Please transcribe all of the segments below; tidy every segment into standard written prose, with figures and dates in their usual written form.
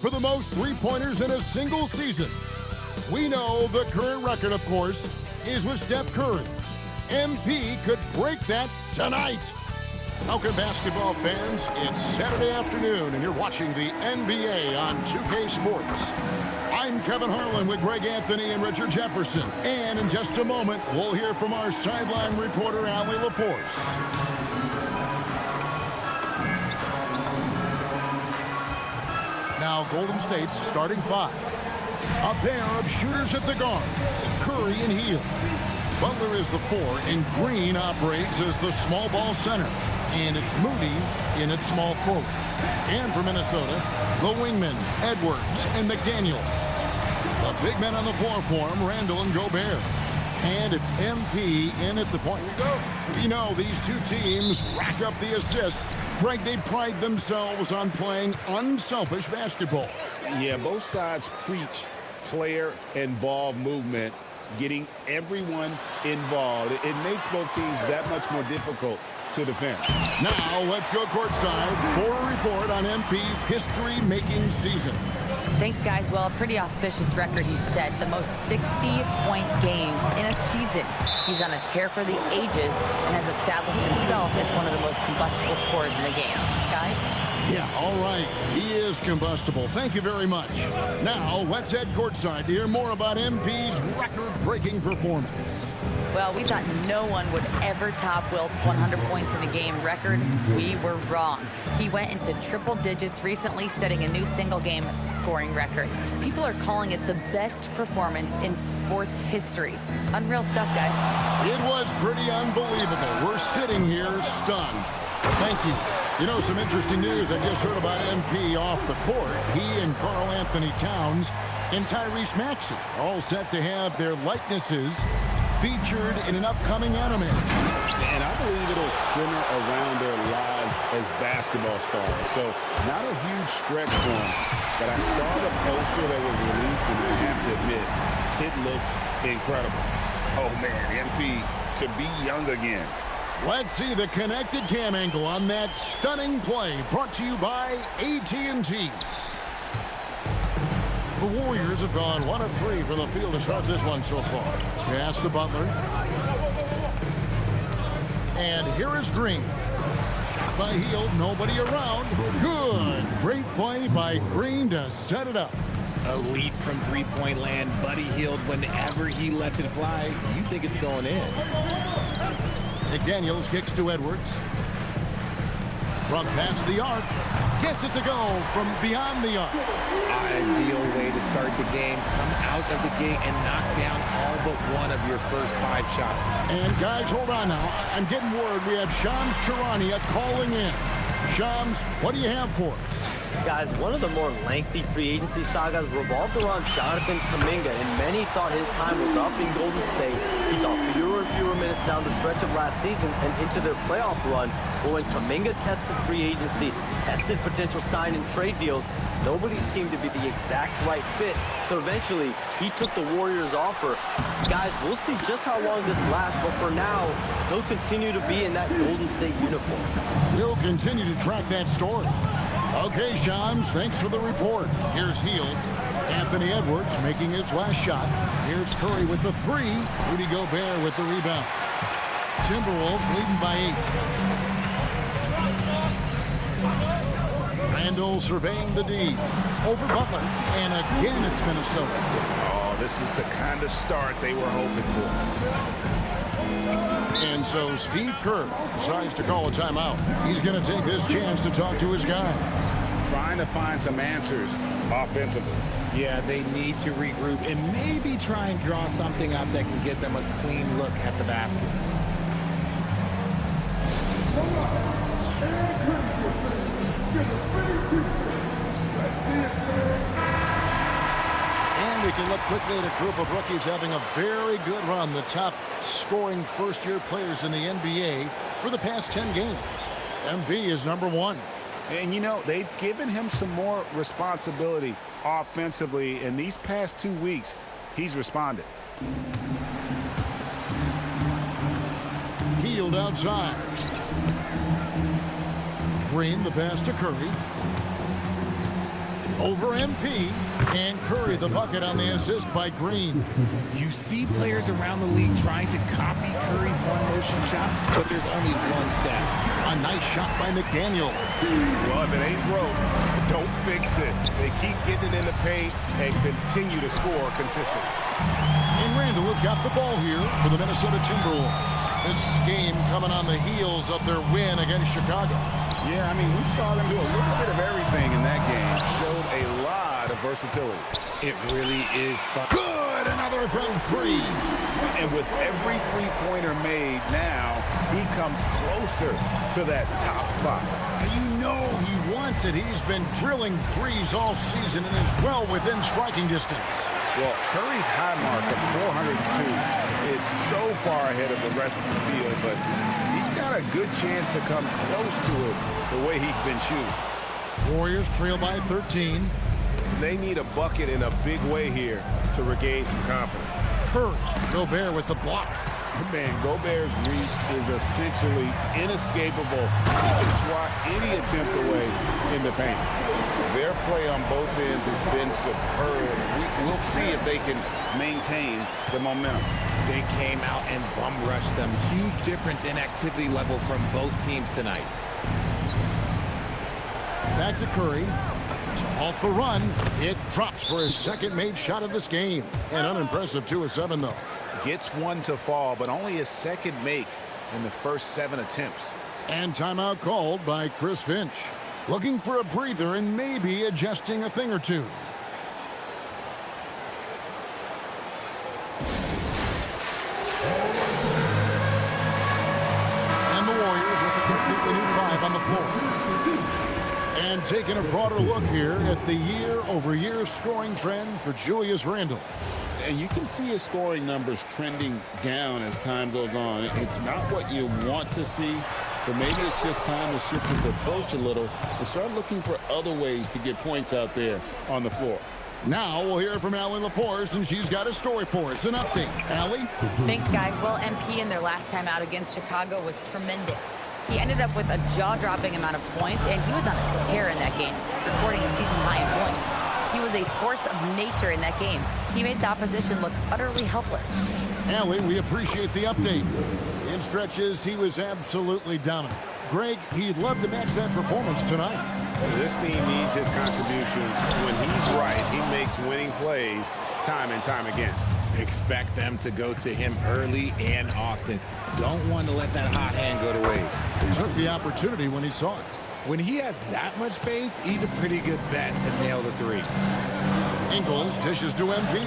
for the most three-pointers in a single season. We know the current record, of course, is with Steph Curry. MP could break that tonight. Welcome, basketball fans. It's Saturday afternoon, and you're watching the NBA on 2K Sports. I'm Kevin Harlan with Greg Anthony and Richard Jefferson. And in just a moment, we'll hear from our sideline reporter, Allie LaForce. Now, Golden State's starting five. A pair of shooters at the guards, Curry and Hield. Butler is the four, and Green operates as the small ball center. And it's Moody in its small forward. And for Minnesota, the wingmen, Edwards and McDaniel. The big men on the floor for him, Randall and Gobert. And it's MP in at the point. We know these two teams rack up the assists. Greg, they pride themselves on playing unselfish basketball. Yeah, both sides preach player and ball movement, getting everyone involved. It makes both teams that much more difficult to defend. Now, let's go courtside for a report on MP's history-making season. Thanks, guys. Well, a pretty auspicious record he set. The most 60-point games in a season. He's on a tear for the ages and has established himself as one of the most combustible scorers in the game. Guys? Yeah, all right. He is combustible. Thank you very much. Now, let's head courtside to hear more about MP's record-breaking performance. Well, we thought no one would ever top Wilt's 100 points in a game record. We were wrong. He went into triple digits recently, setting a new single-game scoring record. People are calling it the best performance in sports history. Unreal stuff, guys. It was pretty unbelievable. We're sitting here stunned. Thank you. You know, some interesting news I just heard about MP off the court. He and Karl Anthony Towns and Tyrese Maxey are all set to have their likenesses featured in an upcoming anime. And I believe it'll center around their lives as basketball stars. So not a huge stretch for them. But I saw the poster that was released, and I have to admit, it looks incredible. Oh, man, MP to be young again. Let's see the connected cam angle on that stunning play, brought to you by AT&T. The Warriors have gone 1 of 3 from the field to start this one so far. Pass to Butler. And here is Green. Shot by Hield, nobody around. Good. Great play by Green to set it up. Elite from three-point land. Buddy Hield, whenever he lets it fly, you think it's going in. McDaniels kicks to Edwards. From past the arc. Gets it to go from beyond the arc. Ideal way to start the game. Come out of the gate and knock down all but one of your first 5 shots. And guys, hold on now. I'm getting word we have Shams Charania calling in. Shams, what do you have for us? Guys, one of the more lengthy free agency sagas revolved around Jonathan Kuminga, and many thought his time was up in Golden State. He saw fewer and fewer minutes down the stretch of last season and into their playoff run. But when Kuminga tested free agency, tested potential sign and trade deals, nobody seemed to be the exact right fit. So eventually, he took the Warriors' offer. Guys, we'll see just how long this lasts, but for now, he'll continue to be in that Golden State uniform. We'll continue to track that story. Okay, Shams, thanks for the report. Here's Hield. Anthony Edwards making his last shot. Here's Curry with the 3. Rudy Gobert with the rebound. Timberwolves leading by 8. Randall surveying the D. Over Butler. And again, it's Minnesota. Oh, this is the kind of start they were hoping for. And so Steve Kerr decides to call a timeout. He's going to take this chance to talk to his guy. Trying to find some answers offensively. Yeah, they need to regroup and maybe try and draw something up that can get them a clean look at the basket. And we can look quickly at a group of rookies having a very good run. The top scoring first-year players in the NBA for the past 10 games. MV is number 1. And, you know, they've given him some more responsibility offensively. In these past 2 weeks, he's responded. Hield outside. Green, the pass to Curry. over MP, and Curry the bucket on the assist by Green. You see players around the league trying to copy Curry's one-motion shot, but there's only one step. A nice shot by McDaniel. Well, if it ain't broke, don't fix it. They keep getting it in the paint and continue to score consistently. And Randall has got the ball here for the Minnesota Timberwolves. This game coming on the heels of their win against Chicago. Yeah, I mean, we saw them do a little bit of everything in that game. Showed a lot of versatility. It really is fun. Good, another from three. And with every three-pointer made now, he comes closer to that top spot. You know he wants it. He's been drilling threes all season and is well within striking distance. Well, Curry's high mark of 402 is so far ahead of the rest of the field, but he's got a good chance to come close to it the way he's been shooting. Warriors trail by 13. They need a bucket in a big way here to regain some confidence. Curry, Gobert with the block. Man, Gobert's reach is essentially inescapable. He can swat any attempt away in the paint. Their play on both ends has been superb. We'll see if they can maintain the momentum. They came out and bum rushed them. Huge difference in activity level from both teams tonight. Back to Curry. To halt the run, it drops for his second made shot of this game. An unimpressive 2 of 7, though. Gets one to fall, but only his second make in the first 7 attempts. And timeout called by Chris Finch. Looking for a breather and maybe adjusting a thing or two. And the Warriors with a completely new 5 on the floor. And taking a broader look here at the year-over-year scoring trend for Julius Randle. And you can see his scoring numbers trending down as time goes on. It's not what you want to see, but maybe it's just time to shift his approach a little and start looking for other ways to get points out there on the floor. Now we'll hear from Allie LaForce, and she's got a story for us. An update. Allie? Thanks, guys. Well, MP in their last time out against Chicago was tremendous. He ended up with a jaw-dropping amount of points, and he was on a tear in that game, recording a season high in points. He was a force of nature in that game. He made the opposition look utterly helpless. Allie, we appreciate the update. In stretches, he was absolutely dominant. Greg, he'd love to match that performance tonight. This team needs his contributions. When he's right, he makes winning plays time and time again. Expect them to go to him early and often. Don't want to let that hot hand go to waste. Took the opportunity when he saw it. When he has that much space, he's a pretty good bet to nail the three. Ingles dishes to MP.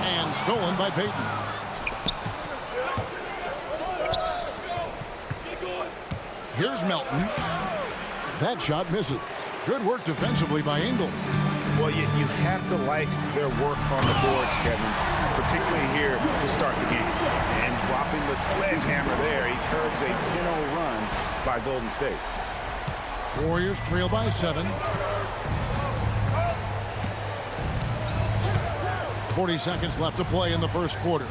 And stolen by Payton. Here's Melton. That shot misses. Good work defensively by Ingles. Well, you have to like their work on the boards, Kevin, particularly here to start the game. And dropping the sledgehammer there, he curbs a 10-0 run by Golden State. Warriors trail by 7. 40 seconds left to play in the first quarter.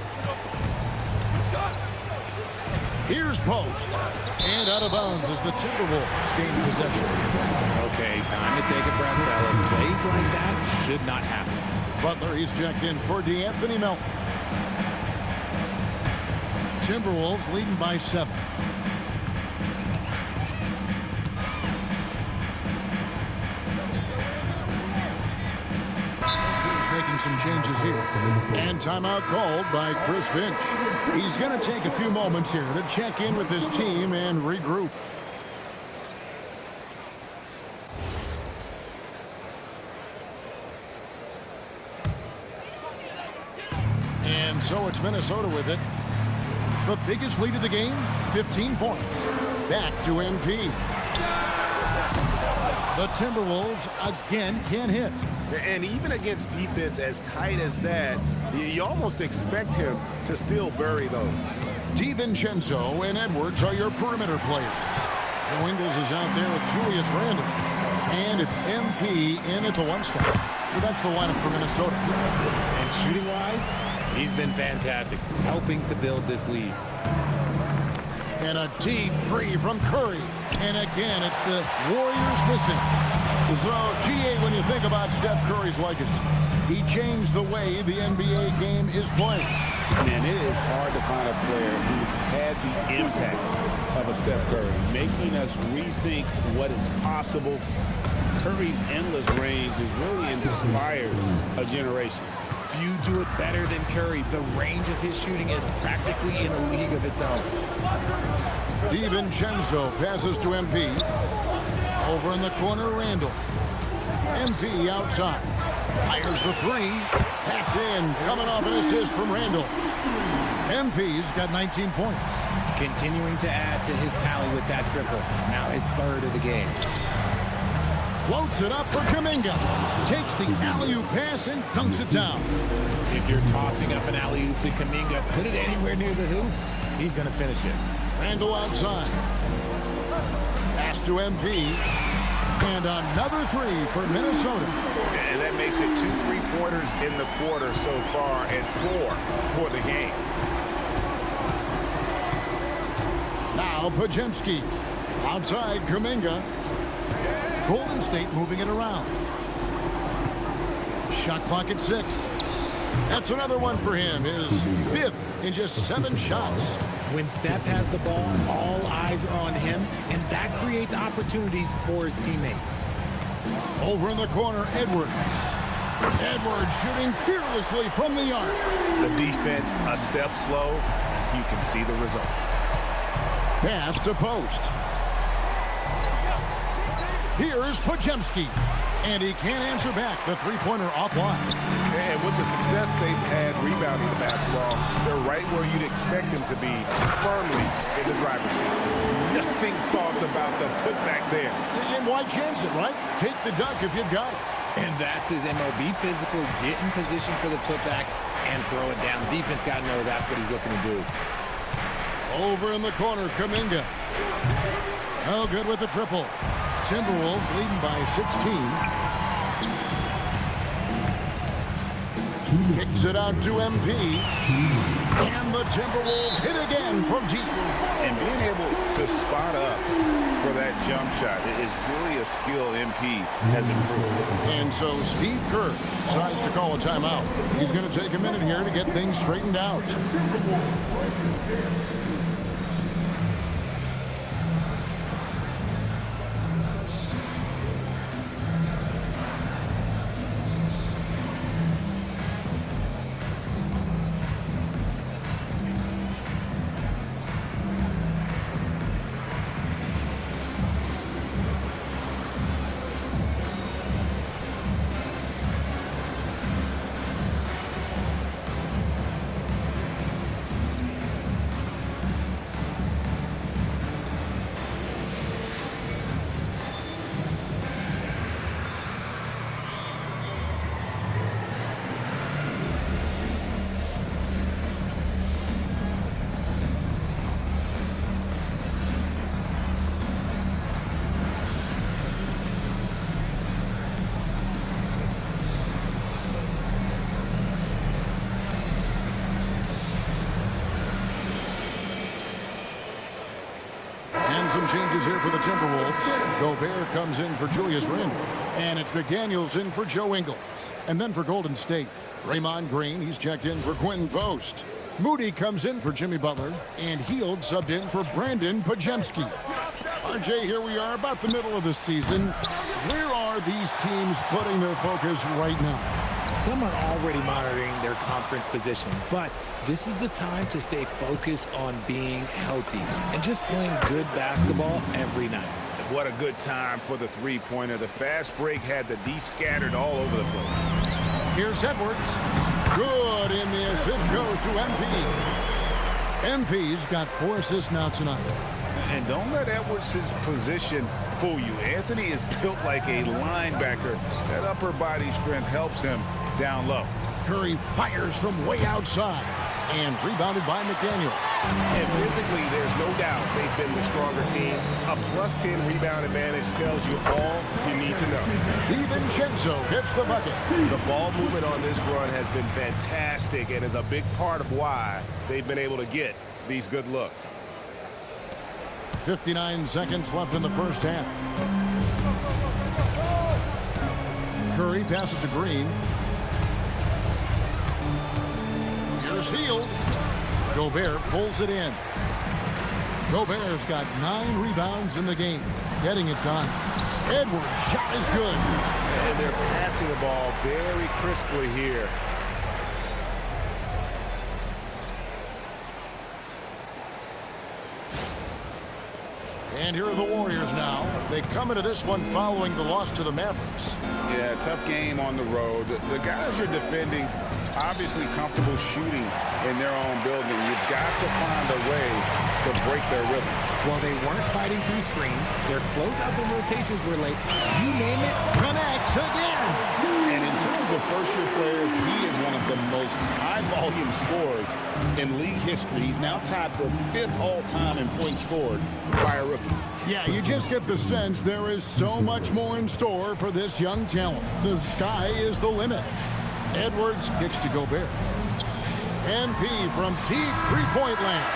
Here's Post. And out of bounds as the Timberwolves gain possession. Okay, time to take a breath, fellas. Plays like that should not happen. Butler, he's checked in for DeAnthony Melton. Timberwolves leading by 7. Making some changes here. And timeout called by Chris Finch. He's going to take a few moments here to check in with his team and regroup. And so it's Minnesota with it. The biggest lead of the game, 15 points. Back to MP. The Timberwolves again can't hit. And even against defense as tight as that, you almost expect him to still bury those. DiVincenzo and Edwards are your perimeter players. Joe Ingles is out there with Julius Randle. And it's MP in at the 1 spot. So that's the lineup for Minnesota. And shooting-wise, he's been fantastic, helping to build this lead. And a deep 3 from Curry. And again, it's the Warriors missing. So, GA, when you think about Steph Curry's legacy, he changed the way the NBA game is played. Man, it is hard to find a player who's had the impact of a Steph Curry, making us rethink what is possible. Curry's endless range has really inspired a generation. Few do it better than Curry. The range of his shooting is practically in a league of its own. DiVincenzo passes to MP. Over in the corner, Randall. MP outside. Fires the three. That's in. Coming off an assist from Randall. MP's got 19 points. Continuing to add to his tally with that triple. Now his third of the game. Floats it up for Kuminga. Takes the alley-oop pass and dunks it down. If you're tossing up an alley-oop to Kuminga, put it anywhere near the hoop, he's going to finish it. Randall outside. Pass to MP. And another three for Minnesota. And that makes it 2 3-pointers in the quarter so far and 4 for the game. Now Podziemski. Outside Kuminga. Golden State moving it around. Shot clock at 6. That's another one for him. His 5th in just 7 shots. When Steph has the ball, all eyes are on him, and that creates opportunities for his teammates. Over in the corner, Edwards. Edwards shooting fearlessly from the arc. The defense a step slow. You can see the results. Pass to post. Here's Podziemski. And he can't answer back. The three-pointer offline. And with the success they've had rebounding the basketball, they're right where you'd expect them to be, firmly in the driver's seat. Nothing soft about the putback there. And why chance it, right? Take the dunk if you've got it. And that's his MO. Be physical, get in position for the putback, and throw it down. The defense got to know that's what he's looking to do. Over in the corner, Kuminga. Oh, good with the triple. Timberwolves leading by 16. Kicks it out to MP. And the Timberwolves hit again from deep. And being able to spot up for that jump shot is really a skill MP has improved. And so Steve Kerr decides to call a timeout. He's going to take a minute here to get things straightened out. Some changes here for the Timberwolves. Gobert comes in for Julius Randle. And it's McDaniels in for Joe Ingles. And then for Golden State, Draymond Green, he's checked in for Quentin Post. Moody comes in for Jimmy Butler. And Hield subbed in for Brandon Podziemski. RJ, here we are about the middle of the season. Where are these teams putting their focus right now? Some are already monitoring their conference position, but this is the time to stay focused on being healthy and just playing good basketball every night. What a good time for the three-pointer. The fast break had the D scattered all over the place. Here's Edwards. Good, and the assist goes to MP. MP's got 4 assists now tonight. And don't let Edwards' position fool you. Anthony is built like a linebacker. That upper body strength helps him down low. Curry fires from way outside and rebounded by McDaniels. And physically, there's no doubt they've been the stronger team. A +10 rebound advantage tells you all you need to know. DiVincenzo gets the bucket. The ball movement on this run has been fantastic and is a big part of why they've been able to get these good looks. 59 seconds left in the first half. Curry passes to Green. Here's Hield. Gobert pulls it in. Gobert's got 9 rebounds in the game. Getting it done. Edwards' shot is good. And they're passing the ball very crisply here. And here are the Warriors now. They come into this one following the loss to the Mavericks. Yeah, tough game on the road. The guys are defending, obviously comfortable shooting in their own building. You've got to find a way to break their rhythm. While they weren't fighting through screens, their closeouts and rotations were late. You name it, Connects again. And in terms of first-year players, he is one of the most high-volume scorers in league history. He's now tied for 5th all-time in points scored by a rookie. Yeah, you just get the sense there is so much more in store for this young talent. The sky is the limit. Edwards kicks to Gobert. MP from deep three-point land.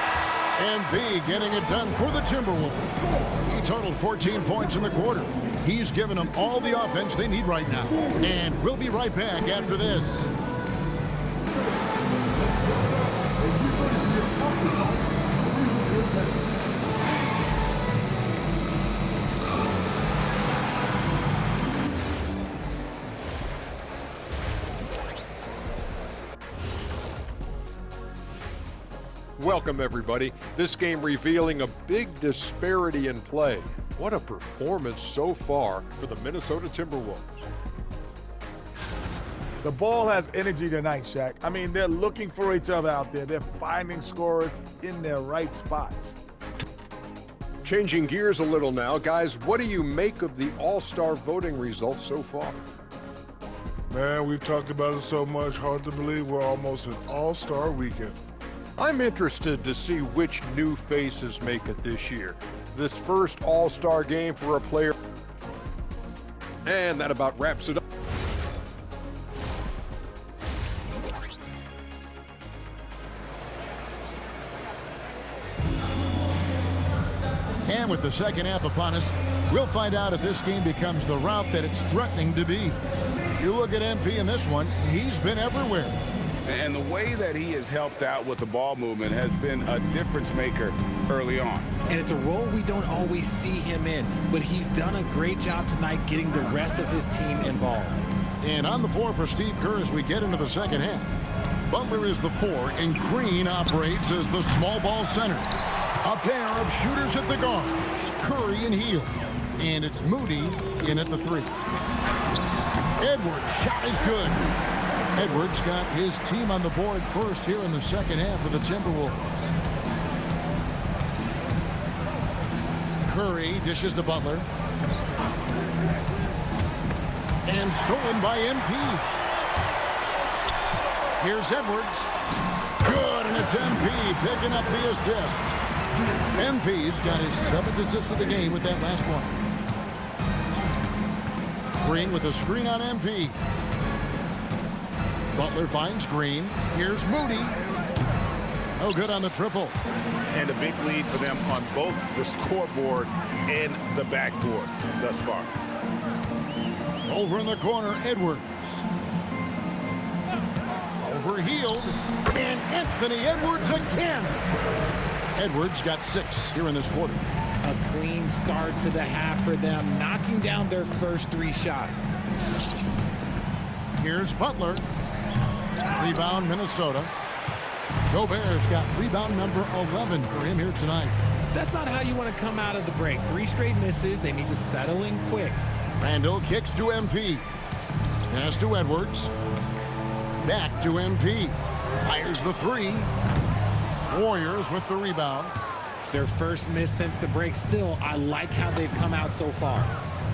MP getting it done for the Timberwolves. He totaled 14 points in the quarter. He's given them all the offense they need right now. And we'll be right back after this. Welcome, everybody. This game revealing a big disparity in play. What a performance so far for the Minnesota Timberwolves. The ball has energy tonight, Shaq. I mean, they're looking for each other out there. They're finding scorers in their right spots. Changing gears a little now, guys, what do you make of the All-Star voting results so far? Man, we've talked about it so much, hard to believe we're almost an all-star weekend. I'm interested to see which new faces make it this year. This first All-Star game for a player. And that about wraps it up. And with the second half upon us, we'll find out if this game becomes the route that it's threatening to be. You look at MP in this one, he's been everywhere. And the way that he has helped out with the ball movement has been a difference maker early on. and it's a role we don't always see him in, but he's done a great job tonight getting the rest of his team involved. And on the floor for Steve Kerr as we get into the second half. Butler is the 4, and Green operates as the small ball center. A pair of shooters at the guards, Curry and Hield. And it's Moody in at the 3. Edwards' shot is good. Edwards got his team on the board first here in the second half for the Timberwolves. Curry dishes to Butler. And stolen by MP. Here's Edwards. Good, and it's MP picking up the assist. MP's got his 7th assist of the game with that last one. Green with a screen on MP. Butler finds Green. Here's Moody. Oh, good on the triple. And a big lead for them on both the scoreboard and the backboard thus far. Over in the corner, Edwards. Over Hield. And Anthony Edwards again. Edwards got 6 here in this quarter. A clean start to the half for them, knocking down their first 3 shots. Here's Butler. Rebound, Minnesota. Gobert's got rebound number 11 for him here tonight. That's not how you want to come out of the break. 3 straight misses. They need to settle in quick. Randall kicks to MP. Pass to Edwards. Back to MP. Fires the 3. Warriors with the rebound. Their first miss since the break. Still, I like how they've come out so far.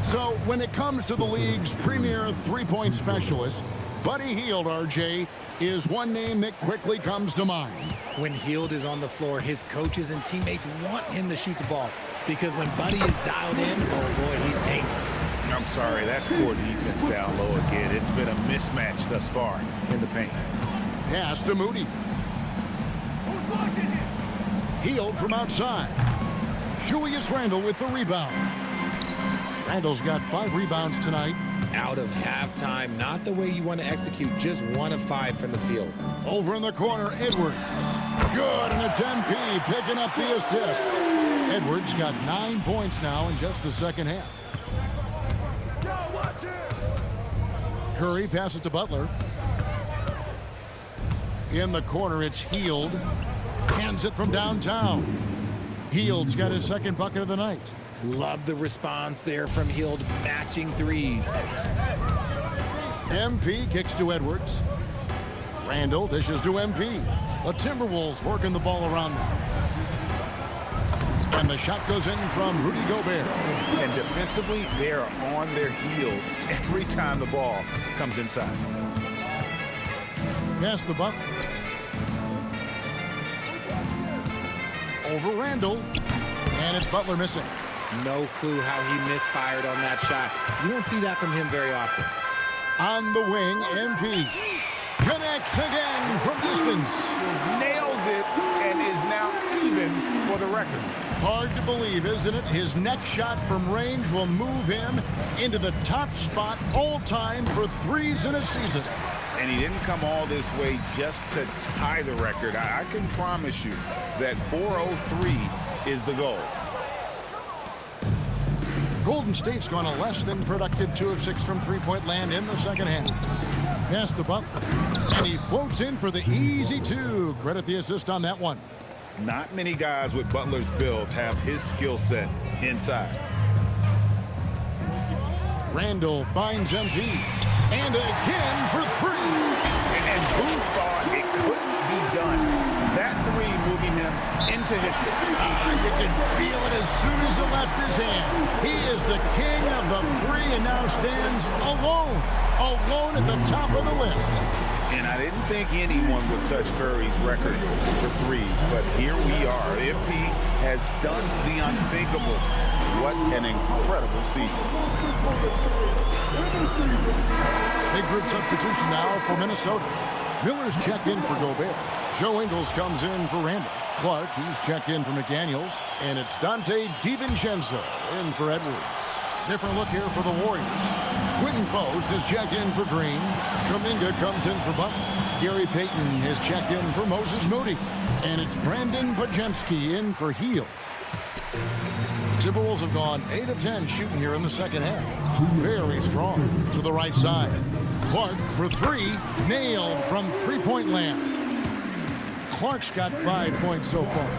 So when it comes to the league's premier three-point specialist, Buddy Hield, RJ, is one name that quickly comes to mind. When Hield is on the floor, his coaches and teammates want him to shoot the ball, because when Buddy is dialed in, oh boy, he's dangerous. I'm sorry, that's poor defense down low again. It's been a mismatch thus far in the paint. Pass to Moody. Hield from outside. Julius Randle with the rebound. Randle's got 5 rebounds tonight. out of halftime. Not the way you want to execute, just 1 of 5 from the field. Over in the corner, Edwards. Good, and it's MP picking up the assist. Edwards got 9 points now in just the second half. Curry passes to Butler. In the corner, it's Hield. Hands it from downtown. Hield's got his second bucket of the night. Love the response there from Hield, matching threes. MP kicks to Edwards. Randall dishes to MP. The Timberwolves working the ball around now. And the shot goes in from Rudy Gobert. And defensively, they are on their heels every time the ball comes inside. Pass the Butler. Over Randall. And it's Butler missing. No clue how he misfired on that shot. You don't see that from him very often. On the wing, MP connects again from distance. Nails it and is now even for the record. Hard to believe, isn't it? His next shot from range will move him into the top spot all time for threes in a season. And he didn't come all this way just to tie the record. I can promise you that 403 is the goal. Golden State's gone a less than productive 2 of 6 from three-point land in the second half. Pass to Butler, and he floats in for the easy 2. Credit the assist on that one. Not many guys with Butler's build have his skill set inside. Randall finds MP, and again for 3. And who thought it couldn't be done? That 3 moving him into history. You can feel it as soon as it left his hand. He is the king of the 3 and now stands alone at the top of the list. And I didn't think anyone would touch Curry's record for threes, but here we are. MP has done the unthinkable. What an incredible season. Big group substitution now for Minnesota. Miller's checked in for Gobert. Joe Ingles comes in for Randall. Clark, he's checked in for McDaniels. And it's Dante DiVincenzo in for Edwards. Different look here for the Warriors. Quentin Post is checked in for Green. Kuminga comes in for Butler. Gary Payton is checked in for Moses Moody. And it's Brandon Podziemski in for Hield. Timberwolves have gone 8 of 10 shooting here in the second half. Very strong to the right side. Clark for 3, nailed from three-point land. Clark's got 5 points so far.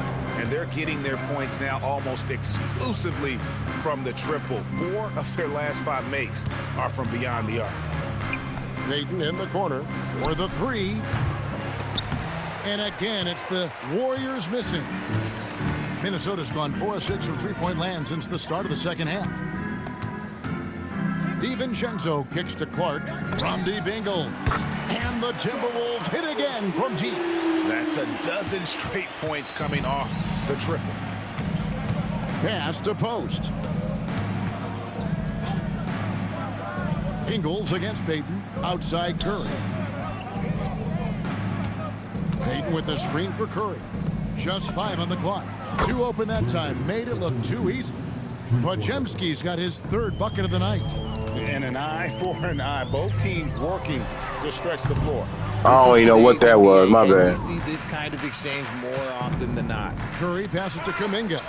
And they're getting their points now almost exclusively from the triple. 4 of their last 5 makes are from beyond the arc. Payton in the corner for the 3. And again, it's the Warriors missing. Minnesota's gone 4 of 6 from three-point land since the start of the second half. DiVincenzo kicks to Clark from deep Ingles. And the Timberwolves hit again from deep. That's a dozen straight points coming off the triple. Pass to Post. Ingles against Payton. Outside Curry. Payton with the screen for Curry. Just 5 on the clock. 2 open that time. Made it look too easy. Podziemski's got his 3rd bucket of the night. And an eye for an eye. Both teams working to stretch the floor. I don't even know what that was. My bad. We see this kind of exchange more often than not. Curry passes to Kuminga.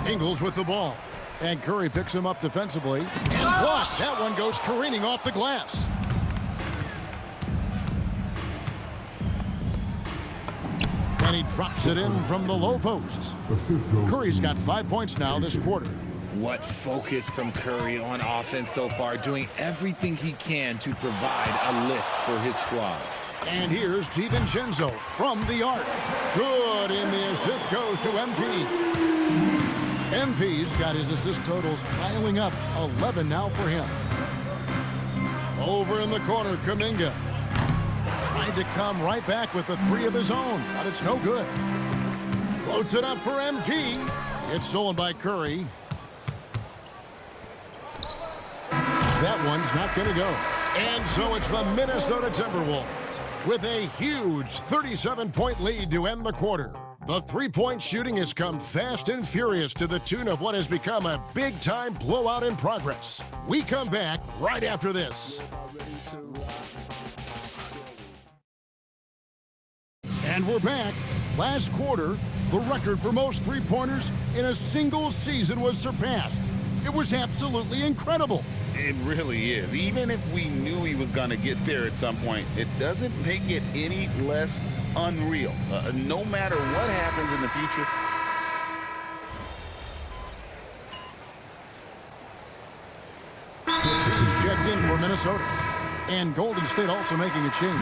Ingles with the ball. And Curry picks him up defensively. And blocked. That one goes careening off the glass. And he drops it in from the low post. Curry's got 5 points now this quarter. What focus from Curry on offense so far, doing everything he can to provide a lift for his squad. And here's DiVincenzo from the arc. Good, and the assist goes to MP. MP's got his assist totals piling up. 11 now for him. Over in the corner, Kuminga. Tried to come right back with the 3 of his own, but it's no good. Floats it up for MP. It's stolen by Curry. That one's not going to go. And so it's the Minnesota Timberwolves with a huge 37-point lead to end the quarter. The three-point shooting has come fast and furious to the tune of what has become a big-time blowout in progress. We come back right after this. And we're back. Last quarter, the record for most three-pointers in a single season was surpassed. It was absolutely incredible. It really is. Even if we knew he was going to get there at some point, it doesn't make it any less unreal. No matter what happens in the future. He's checked in for Minnesota. And Golden State also making a change.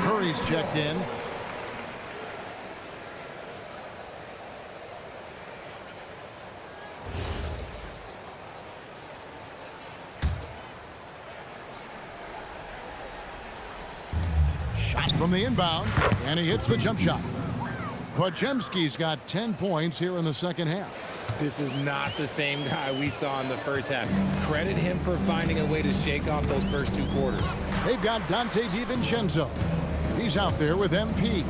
Curry's checked in. Shot from the inbound, and he hits the jump shot. Podziemski's got 10 points here in the second half. This is not the same guy we saw in the first half. Credit him for finding a way to shake off those first two quarters. They've got Dante DiVincenzo. He's out there with MP.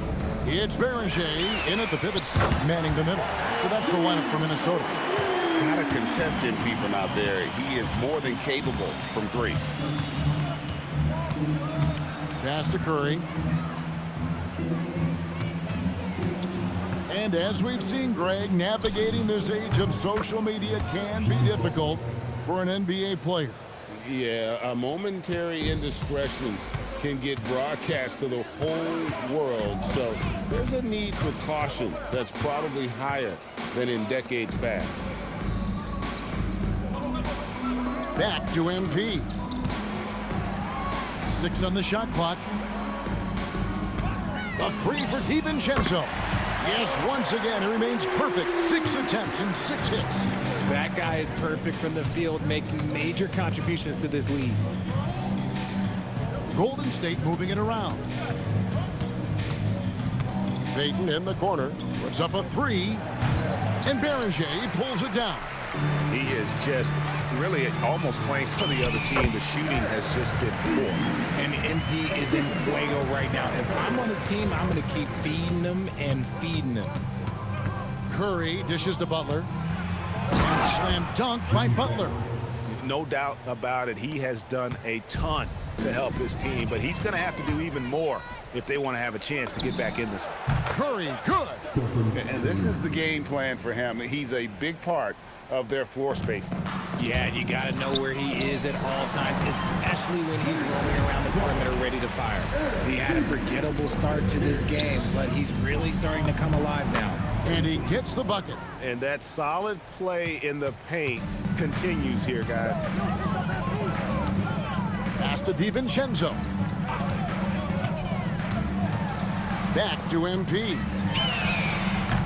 It's Beringer in at the pivot spot, manning the middle. So that's the lineup for Minnesota. Gotta contest MP from out there. He is more than capable from three. Pass to Curry. And as we've seen, Greg, navigating this age of social media can be difficult for an NBA player. Yeah, a momentary indiscretion can get broadcast to the whole world. So there's a need for caution that's probably higher than in decades past. Back to MP. 6 on the shot clock. A free for DiVincenzo. Yes, once again, he remains perfect. 6 attempts and 6 hits. That guy is perfect from the field, making major contributions to this lead. Golden State moving it around. Payton in the corner. Puts up a 3. And Beringer pulls it down. He is just really almost playing for the other team. The shooting has just been poor. And MP is in fuego right now. If I'm on his team, I'm going to keep feeding him and feeding him. Curry dishes to Butler. And slam dunk by Butler. No doubt about it. He has done a ton to help his team, but he's going to have to do even more if they want to have a chance to get back in this. Curry, good. And this is the game plan for him. He's a big part of their floor space. Yeah, you got to know where he is at all times, especially when he's roaming around the perimeter ready to fire. He had a forgettable start to this game, but he's really starting to come alive now. And he gets the bucket. And that solid play in the paint continues here, guys. Pass to DiVincenzo. Back to MP.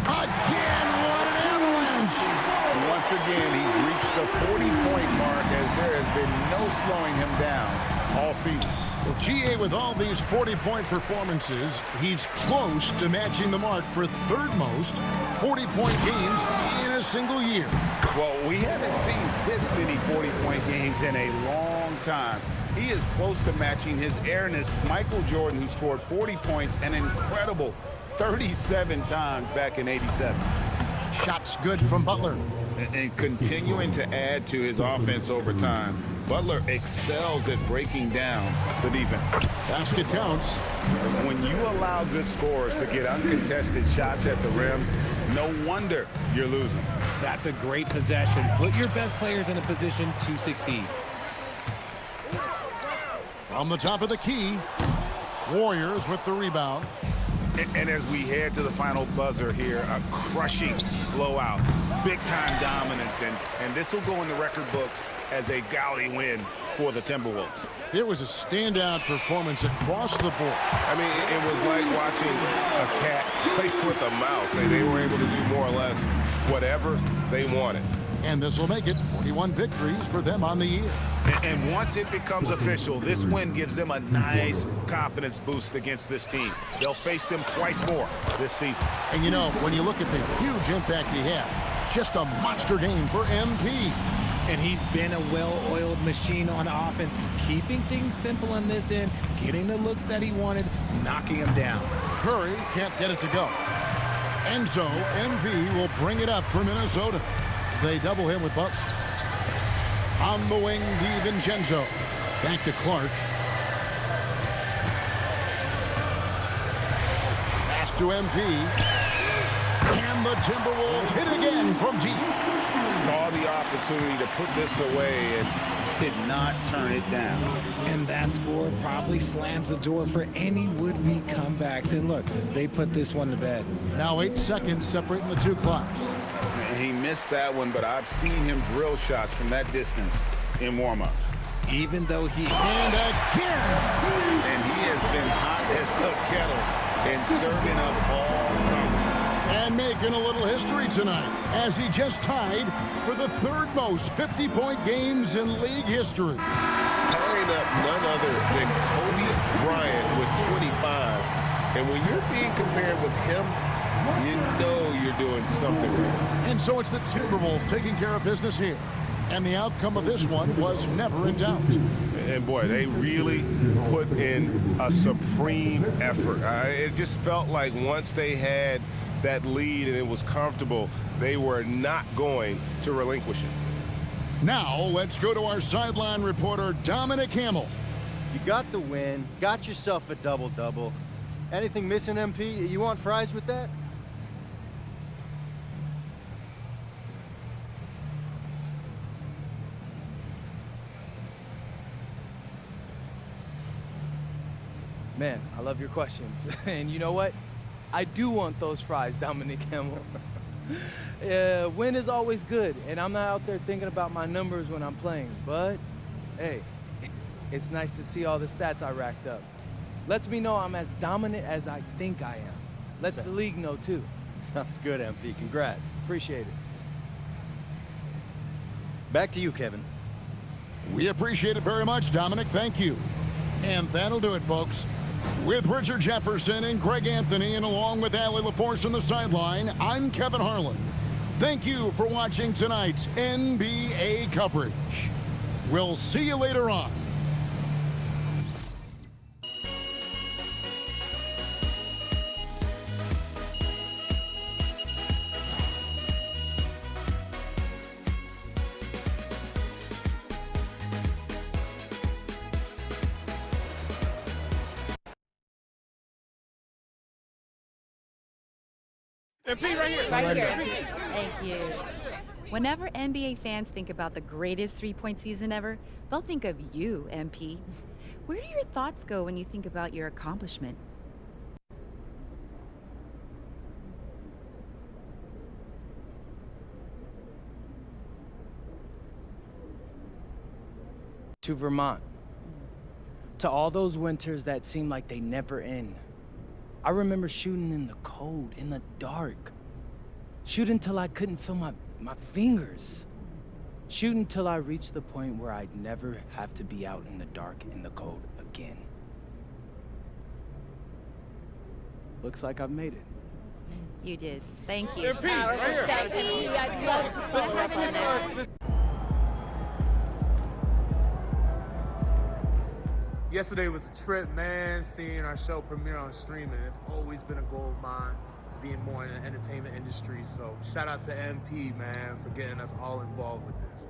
Again, what an avalanche! Once again, he's reached the 40-point mark as there has been no slowing him down all season. Well, GA, with all these 40-point performances, he's close to matching the mark for third most 40-point games in a single year. Well, we haven't seen this many 40-point games in a long time. He is close to matching his airness, Michael Jordan, who scored 40 points an incredible 37 times back in '87. Shots good from Butler. And continuing to add to his offense over time, Butler excels at breaking down the defense. Basket counts. When you allow good scorers to get uncontested shots at the rim, no wonder you're losing. That's a great possession. Put your best players in a position to succeed. From the top of the key, Warriors with the rebound. And as we head to the final buzzer here, a crushing blowout, big-time dominance, and this will go in the record books as a gaudy win for the Timberwolves. It was a standout performance across the board. I mean, it was like watching a cat play with a mouse. They were able to do more or less whatever they wanted. And this will make it 41 victories for them on the year. And once it becomes official, this win gives them a nice confidence boost against this team. They'll face them twice more this season. And you know, when you look at the huge impact he had, just a monster game for MP. And he's been a well-oiled machine on offense, keeping things simple on this end, getting the looks that he wanted, knocking them down. Curry can't get it to go. And so MP will bring it up for Minnesota. They double him with Butler. On the wing, DiVincenzo. Back to Clark. Pass to MP. And the Timberwolves hit again from deep. Saw the opportunity to put this away and did not turn it down. And that score probably slams the door for any would-be comebacks. And look, they put this one to bed. Now 8 seconds separating the two clocks. And he missed that one, but I've seen him drill shots from that distance in warm-up. Even though he... And again! And he has been hot as a kettle and serving up all comers. And making a little history tonight as he just tied for the third most 50-point games in league history. Tying up none other than Kobe Bryant with 25. And when you're being compared with him, you know you're doing something right. And so it's the Timberwolves taking care of business here. And the outcome of this one was never in doubt. And boy, they really put in a supreme effort. It just felt like once they had that lead and it was comfortable, they were not going to relinquish it. Now let's go to our sideline reporter, Dominic Hamill. You got the win, got yourself a double-double. Anything missing, MP? You want fries with that? Man, I love your questions. And you know what? I do want those fries, Dominic Hamill. Win is always good, and I'm not out there thinking about my numbers when I'm playing. But, hey, it's nice to see all the stats I racked up. Lets me know I'm as dominant as I think I am. Lets the league know, too. Sounds good, MP. Congrats. Appreciate it. Back to you, Kevin. We appreciate it very much, Dominic. Thank you. And that'll do it, folks. With Richard Jefferson and Greg Anthony, and along with Allie LaForce on the sideline, I'm Kevin Harlan. Thank you for watching tonight's NBA coverage. We'll see you later on. MP right here. Right here. Thank you. Whenever NBA fans think about the greatest three-point season ever, they'll think of you, MP. Where do your thoughts go when you think about your accomplishment? To Vermont. To all those winters that seem like they never end. I remember shooting in the cold, in the dark. Shooting till I couldn't feel my fingers. Shooting till I reached the point where I'd never have to be out in the dark, in the cold again. Looks like I've made it. You did. Thank you. MP, right here. I'd love to Yesterday was a trip, man, seeing our show premiere on streaming. It's always been a goal of mine to be more in the entertainment industry. So shout out to MP, man, for getting us all involved with this.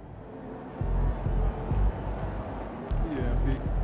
Yeah, MP.